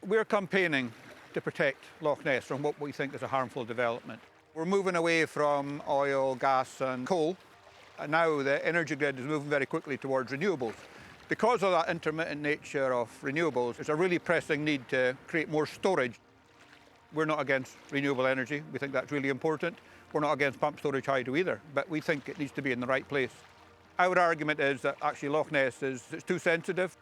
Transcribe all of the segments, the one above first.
We're campaigning to protect Loch Ness from what we think is a harmful development. We're moving away from oil, gas and coal, and now the energy grid is moving very quickly towards renewables. Because of that intermittent nature of renewables, there's a really pressing need to create more storage. We're not against renewable energy. We think that's really important. We're not against pump storage hydro either, but we think it needs to be in the right place. Our argument is that actually Loch Ness is too sensitive.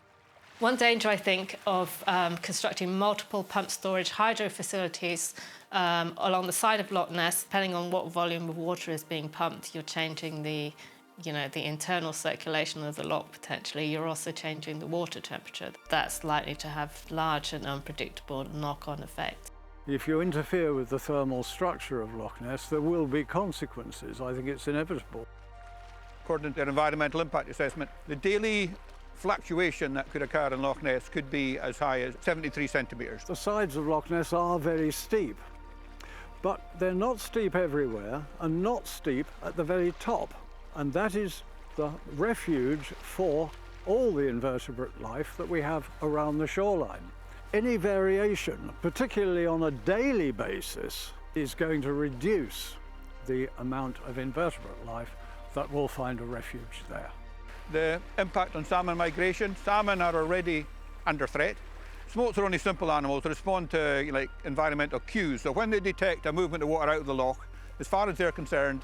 One danger, I think, of constructing multiple pump storage hydro facilities along the side of Loch Ness, depending on what volume of water is being pumped, you're changing the internal circulation of the loch potentially. You're also changing the water temperature. That's likely to have large and unpredictable knock-on effects. If you interfere with the thermal structure of Loch Ness, there will be consequences. I think it's inevitable. According to their environmental impact assessment, the daily fluctuation that could occur in Loch Ness could be as high as 73 centimetres. The sides of Loch Ness are very steep, but they're not steep everywhere and not steep at the very top. And that is the refuge for all the invertebrate life that we have around the shoreline. Any variation, particularly on a daily basis, is going to reduce the amount of invertebrate life that will find a refuge there. The impact on salmon migration. Salmon are already under threat. Smolts are only simple animals that respond to environmental cues. So when they detect a movement of water out of the loch, as far as they're concerned,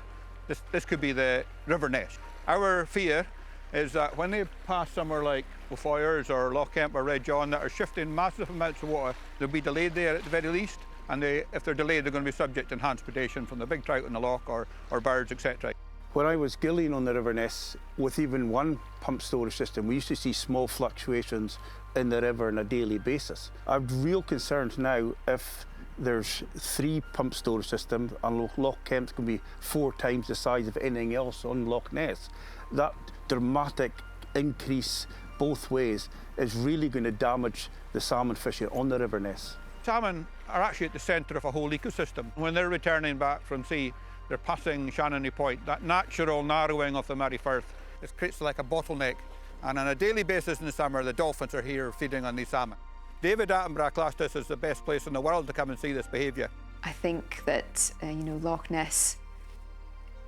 this could be the River Ness. Our fear is that when they pass somewhere like Foyers or Loch Kemp or Red John that are shifting massive amounts of water, they'll be delayed there at the very least. And if they're delayed, they're going to be subject to enhanced predation from the big trout in the loch or birds, etc. When I was gillying on the River Ness, with even one pump storage system, we used to see small fluctuations in the river on a daily basis. I've real concerns now if there's 3 pump storage systems and Loch Kemp's going to be 4 times the size of anything else on Loch Ness. That dramatic increase both ways is really going to damage the salmon fishing on the River Ness. Salmon are actually at the centre of a whole ecosystem. When they're returning back from sea, they're passing Shannoney Point, that natural narrowing of the Murray Firth. It creates like a bottleneck. And on a daily basis in the summer, the dolphins are here feeding on these salmon. David Attenborough classed this as the best place in the world to come and see this behaviour. I think that Loch Ness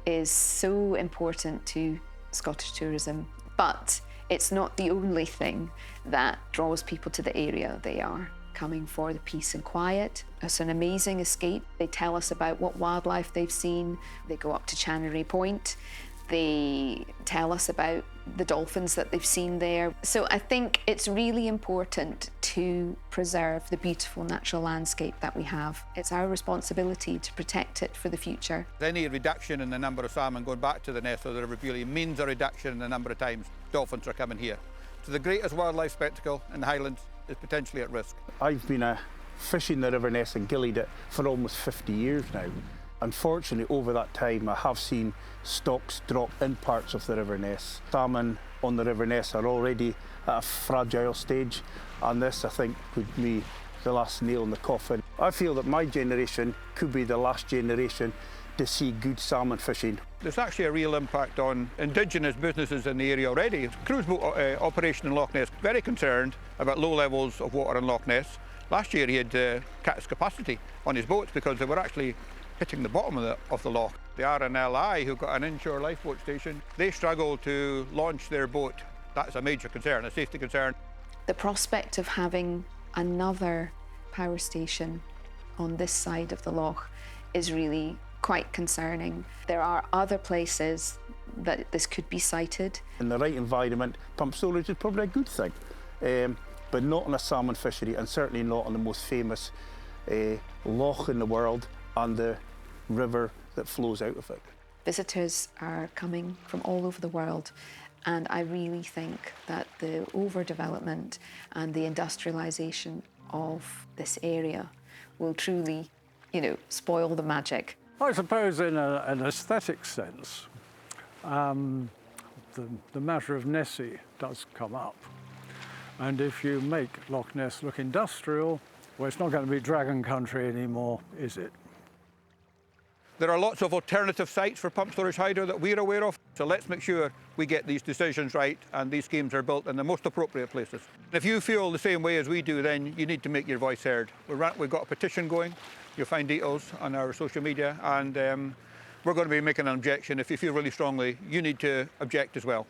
is so important to Scottish tourism, but it's not the only thing that draws people to the area. They are coming for the peace and quiet. It's an amazing escape. They tell us about what wildlife they've seen. They go up to Shannoney Point. They tell us about the dolphins that they've seen there. So I think it's really important to preserve the beautiful natural landscape that we have. It's our responsibility to protect it for the future. Any reduction in the number of salmon going back to the Ness or the River Beauly means a reduction in the number of times dolphins are coming here. So the greatest wildlife spectacle in the Highlands is potentially at risk. I've been fishing the River Ness and gillied it for almost 50 years now. Unfortunately, over that time, I have seen stocks drop in parts of the River Ness. Salmon on the River Ness are already at a fragile stage, and this, I think, would be the last nail in the coffin. I feel that my generation could be the last generation to see good salmon fishing. There's actually a real impact on indigenous businesses in the area already. Cruise boat operation in Loch Ness, very concerned about low levels of water in Loch Ness. Last year he had cut his capacity on his boats because they were actually hitting the bottom of the loch. The RNLI, who got an inshore lifeboat station, they struggle to launch their boat. That's a major concern, a safety concern. The prospect of having another power station on this side of the loch is really quite concerning. There are other places that this could be sited. In the right environment, pump storage is probably a good thing, but not on a salmon fishery, and certainly not on the most famous loch in the world and the river that flows out of it. Visitors are coming from all over the world, and I really think that the overdevelopment and the industrialisation of this area will truly, spoil the magic. I suppose in an aesthetic sense, the matter of Nessie does come up. And if you make Loch Ness look industrial, well, it's not going to be dragon country anymore, is it? There are lots of alternative sites for pump storage hydro that we're aware of, so let's make sure we get these decisions right and these schemes are built in the most appropriate places. If you feel the same way as we do, then you need to make your voice heard. We've got a petition going. You'll find details on our social media, and we're going to be making an objection. If you feel really strongly, you need to object as well.